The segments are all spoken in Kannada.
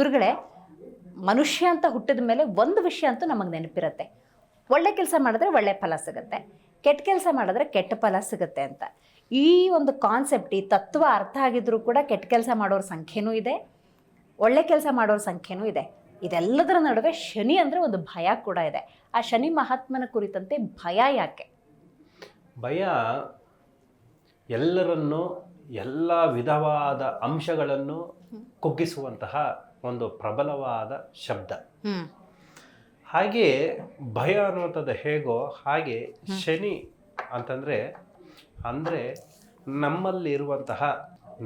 ಗುರುಗಳೇ, ಮನುಷ್ಯ ಅಂತ ಹುಟ್ಟಿದ ಮೇಲೆ ಒಂದು ವಿಷಯ ಅಂತೂ ನಮಗೆ ನೆನಪಿರುತ್ತೆ, ಒಳ್ಳೆ ಕೆಲಸ ಮಾಡಿದ್ರೆ ಒಳ್ಳೆ ಫಲ ಸಿಗುತ್ತೆ, ಕೆಟ್ಟ ಕೆಲಸ ಮಾಡಿದ್ರೆ ಕೆಟ್ಟ ಫಲ ಸಿಗುತ್ತೆ ಅಂತ. ಈ ಒಂದು ಕಾನ್ಸೆಪ್ಟ್, ಈ ತತ್ವ ಅರ್ಥ ಆಗಿದ್ರೂ ಕೂಡ ಕೆಟ್ಟ ಕೆಲಸ ಮಾಡೋರ ಸಂಖ್ಯೆನೂ ಇದೆ, ಒಳ್ಳೆ ಕೆಲಸ ಮಾಡೋರ ಸಂಖ್ಯೆನೂ ಇದೆ. ಇದೆಲ್ಲದರ ನಡುವೆ ಶನಿ ಅಂದರೆ ಒಂದು ಭಯ ಕೂಡ ಇದೆ. ಆ ಶನಿ ಮಹಾತ್ಮನ ಕುರಿತಂತೆ ಭಯ ಯಾಕೆ? ಭಯ ಎಲ್ಲರನ್ನೂ ಎಲ್ಲ ವಿಧವಾದ ಅಂಶಗಳನ್ನು ಕುಗ್ಗಿಸುವಂತಹ ಒಂದು ಪ್ರಬಲವಾದ ಶಬ್ದ. ಹಾಗೆ ಭಯ ಅನ್ನುವಂಥದ್ದು ಹೇಗೋ ಹಾಗೆ ಶನಿ ಅಂತಂದರೆ ನಮ್ಮಲ್ಲಿರುವಂತಹ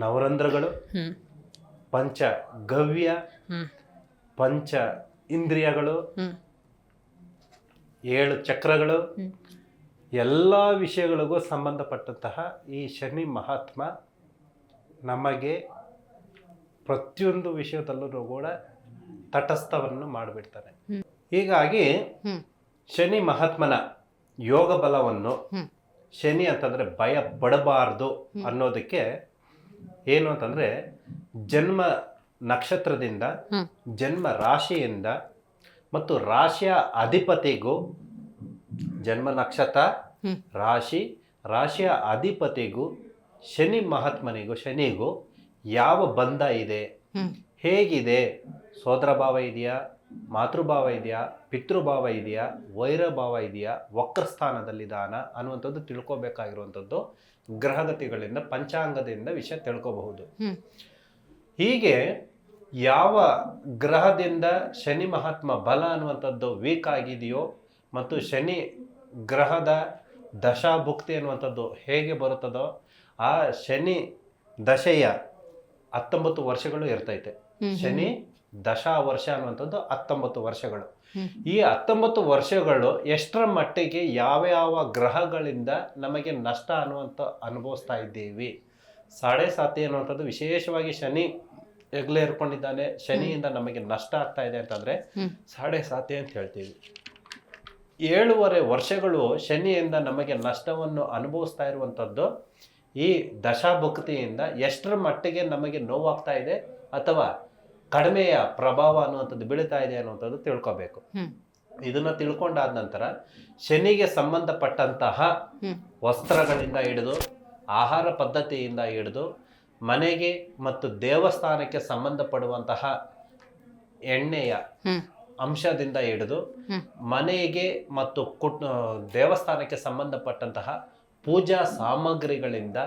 ನವರಂಧ್ರಗಳು, ಪಂಚ ಗವ್ಯ, ಪಂಚ ಇಂದ್ರಿಯಗಳು, 7 ಚಕ್ರಗಳು, ಎಲ್ಲ ವಿಷಯಗಳಿಗೂ ಸಂಬಂಧಪಟ್ಟಂತಹ ಈ ಶನಿ ಮಹಾತ್ಮ ನಮಗೆ ಪ್ರತಿಯೊಂದು ವಿಷಯದಲ್ಲೂ ಕೂಡ ತಟಸ್ಥವನ್ನು ಮಾಡಿಬಿಡ್ತಾನೆ. ಹೀಗಾಗಿ ಶನಿ ಮಹಾತ್ಮನ ಯೋಗ ಬಲವನ್ನು, ಶನಿ ಅಂತಂದರೆ ಭಯ ಪಡಬಾರ್ದು ಅನ್ನೋದಕ್ಕೆ ಏನು ಅಂತಂದರೆ, ಜನ್ಮ ನಕ್ಷತ್ರದಿಂದ, ಜನ್ಮ ರಾಶಿಯಿಂದ ಮತ್ತು ರಾಶಿಯ ಅಧಿಪತಿಗೂ, ಜನ್ಮ ನಕ್ಷತ್ರ, ರಾಶಿಯ ಅಧಿಪತಿಗೂ, ಶನಿ ಮಹಾತ್ಮನಿಗೂ, ಶನಿಗೂ ಯಾವ ಬಂಧ ಇದೆ, ಹೇಗಿದೆ, ಸೋದರ ಭಾವ ಇದೆಯಾ, ಮಾತೃಭಾವ ಇದೆಯಾ, ಪಿತೃಭಾವ ಇದೆಯಾ, ವೈರಭಾವ ಇದೆಯಾ, ವಕ್ರಸ್ಥಾನದಲ್ಲಿದಾನ ಅನ್ನುವಂಥದ್ದು ತಿಳ್ಕೊಬೇಕಾಗಿರುವಂಥದ್ದು ಗ್ರಹಗತಿಗಳಿಂದ, ಪಂಚಾಂಗದಿಂದ ವಿಷಯ ತಿಳ್ಕೋಬಹುದು. ಹೀಗೆ ಯಾವ ಗ್ರಹದಿಂದ ಶನಿ ಮಹಾತ್ಮ ಬಲ ಅನ್ನುವಂಥದ್ದು ವೀಕ್ ಆಗಿದೆಯೋ ಮತ್ತು ಶನಿ ಗ್ರಹದ ದಶಾಭುಕ್ತಿ ಅನ್ನುವಂಥದ್ದು ಹೇಗೆ ಬರುತ್ತದೋ, ಆ ಶನಿ ದಶೆಯ 19 ವರ್ಷಗಳು ಇರ್ತೈತೆ. ಶನಿ ದಶಾ ವರ್ಷ ಅನ್ನುವಂಥದ್ದು 19 ವರ್ಷಗಳು. ಈ 19 ವರ್ಷಗಳು ಎಷ್ಟರ ಮಟ್ಟಿಗೆ ಯಾವ ಗ್ರಹಗಳಿಂದ ನಮಗೆ ನಷ್ಟ ಅನ್ನುವಂಥ ಅನುಭವಿಸ್ತಾ ಇದ್ದೀವಿ. 7.5 ಅನ್ನುವಂಥದ್ದು ವಿಶೇಷವಾಗಿ ಶನಿ ಹೆಗ್ಲೇ ಇರ್ಕೊಂಡಿದ್ದಾನೆ, ಶನಿಯಿಂದ ನಮಗೆ ನಷ್ಟ ಆಗ್ತಾ ಇದೆ ಅಂತಂದರೆ 7.5 ಅಂತ ಹೇಳ್ತೀವಿ. 7.5 ವರ್ಷಗಳು ಶನಿಯಿಂದ ನಮಗೆ ನಷ್ಟವನ್ನು ಅನುಭವಿಸ್ತಾ ಇರುವಂಥದ್ದು ಈ ದಶಾಭುಕ್ತಿಯಿಂದ ಎಷ್ಟರ ಮಟ್ಟಿಗೆ ನಮಗೆ ನೋವಾಗ್ತಾ ಇದೆ ಅಥವಾ ಕಡಿಮೆಯ ಪ್ರಭಾವ ಅನ್ನುವಂಥದ್ದು ಬೀಳ್ತಾ ಇದೆ ಅನ್ನುವಂಥದ್ದು ತಿಳ್ಕೊಬೇಕು. ಇದನ್ನ ತಿಳ್ಕೊಂಡಾದ ನಂತರ ಶನಿಗೆ ಸಂಬಂಧಪಟ್ಟಂತಹ ವಸ್ತ್ರಗಳಿಂದ ಹಿಡಿದು, ಆಹಾರ ಪದ್ಧತಿಯಿಂದ ಹಿಡಿದು, ಮನೆಗೆ ಮತ್ತು ದೇವಸ್ಥಾನಕ್ಕೆ ಸಂಬಂಧಪಡುವಂತಹ ಎಣ್ಣೆಯ ಅಂಶದಿಂದ ಹಿಡಿದು, ಮನೆಗೆ ಮತ್ತು ದೇವಸ್ಥಾನಕ್ಕೆ ಸಂಬಂಧಪಟ್ಟಂತಹ ಪೂಜಾ ಸಾಮಗ್ರಿಗಳಿಂದ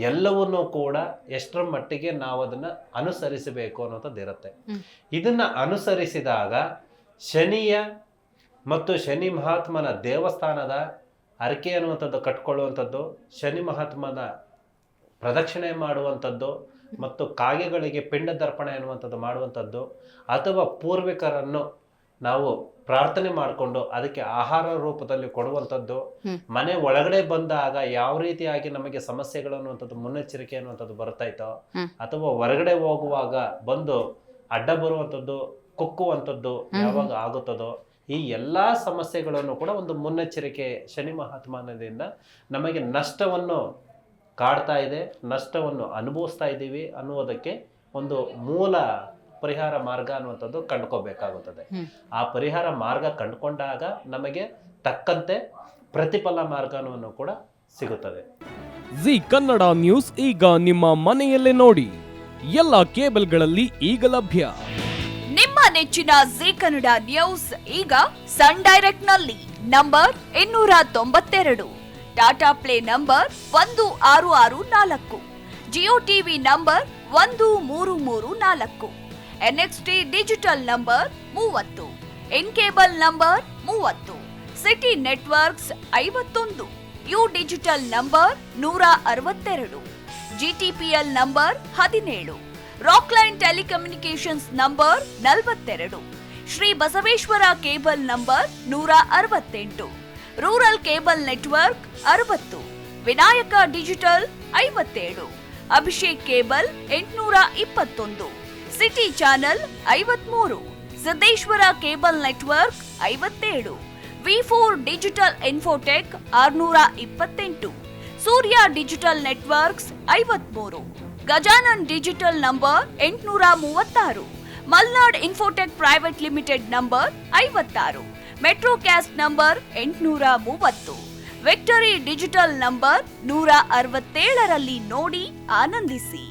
ಎಲ್ಲವನ್ನೂ ಕೂಡ ಎಷ್ಟರ ಮಟ್ಟಿಗೆ ನಾವು ಅದನ್ನು ಅನುಸರಿಸಬೇಕು ಅನ್ನೋಂಥದ್ದು ಇರುತ್ತೆ. ಇದನ್ನು ಅನುಸರಿಸಿದಾಗ ಶನಿಯ ಮತ್ತು ಶನಿ ಮಹಾತ್ಮನ ದೇವಸ್ಥಾನದ ಹರಕೆ ಅನ್ನುವಂಥದ್ದು ಕಟ್ಕೊಳ್ಳುವಂಥದ್ದು, ಶನಿ ಮಹಾತ್ಮನ ಪ್ರದಕ್ಷಿಣೆ ಮಾಡುವಂಥದ್ದು ಮತ್ತು ಕಾಗೆಗಳಿಗೆ ಪಿಂಡ ದರ್ಪಣೆ ಅನ್ನುವಂಥದ್ದು ಮಾಡುವಂಥದ್ದು, ಅಥವಾ ಪೂರ್ವಿಕರನ್ನು ನಾವು ಪ್ರಾರ್ಥನೆ ಮಾಡಿಕೊಂಡು ಅದಕ್ಕೆ ಆಹಾರ ರೂಪದಲ್ಲಿ ಕೊಡುವಂಥದ್ದು, ಮನೆ ಒಳಗಡೆ ಬಂದಾಗ ಯಾವ ರೀತಿಯಾಗಿ ನಮಗೆ ಸಮಸ್ಯೆಗಳು ಅನ್ನುವಂಥದ್ದು ಮುನ್ನೆಚ್ಚರಿಕೆ ಅನ್ನುವಂಥದ್ದು ಬರ್ತಾಯಿತೋ, ಅಥವಾ ಹೊರಗಡೆ ಹೋಗುವಾಗ ಬಂದು ಅಡ್ಡ ಬರುವಂಥದ್ದು, ಕುಕ್ಕುವಂಥದ್ದು ಯಾವಾಗ ಆಗುತ್ತದೋ, ಈ ಎಲ್ಲ ಸಮಸ್ಯೆಗಳನ್ನು ಕೂಡ ಒಂದು ಮುನ್ನೆಚ್ಚರಿಕೆ ಶನಿ ಮಹಾತ್ಮನದಿಂದ ನಮಗೆ ನಷ್ಟವನ್ನು ಕಾಡ್ತಾ ಇದೆ, ನಷ್ಟವನ್ನು ಅನುಭವಿಸ್ತಾ ಇದ್ದೀವಿ ಅನ್ನುವುದಕ್ಕೆ ಒಂದು ಮೂಲ ಪರಿಹಾರ ಮಾರ್ಗ ಅನ್ನುವಂಥದ್ದು ಕಂಡುಕೋಬೇಕಾಗುತ್ತದೆ. ಆ ಪರಿಹಾರ ಮಾರ್ಗ ಕಂಡುಕೊಂಡಾಗ ನಮಗೆ ತಕ್ಕಂತೆ ಪ್ರತಿಫಲ ಮಾರ್ಗವನ್ನು ಕೂಡ ಸಿಗುತ್ತದೆ. ಜಿ ಕನ್ನಡ ನ್ಯೂಸ್ ಈಗ ನಿಮ್ಮ ಮನೆಯಲ್ಲೇ ನೋಡಿ, ಎಲ್ಲ ಕೇಬಲ್ಗಳಲ್ಲಿ ಈಗ ಲಭ್ಯ. ನಿಮ್ಮ ನೆಚ್ಚಿನ ಜಿ ಕನ್ನಡ ನ್ಯೂಸ್ ಈಗ ಸನ್ ಡೈರೆಕ್ಟ್ ನಲ್ಲಿ number 292, Tata play number 1664, Jio TV number 1334, NXT digital number 30, in cable number 30, city networks 51, U digital number 162, GTPL number 17, Rockline telecommunications number 42, Shri Basaveshwara cable number 168, rural cable network 60, Vinayaka digital 57, Abhishek cable 821, city channel 53, Siddeshwara cable network 57, V4 digital Infotech 628, Surya digital networks 53, Gajanan digital number 836, Malnad infotech private limited number 56, Metrocast number 830, victory digital number 167ರಲ್ಲಿ ನೋಡಿ ಆನಂದಿಸಿ.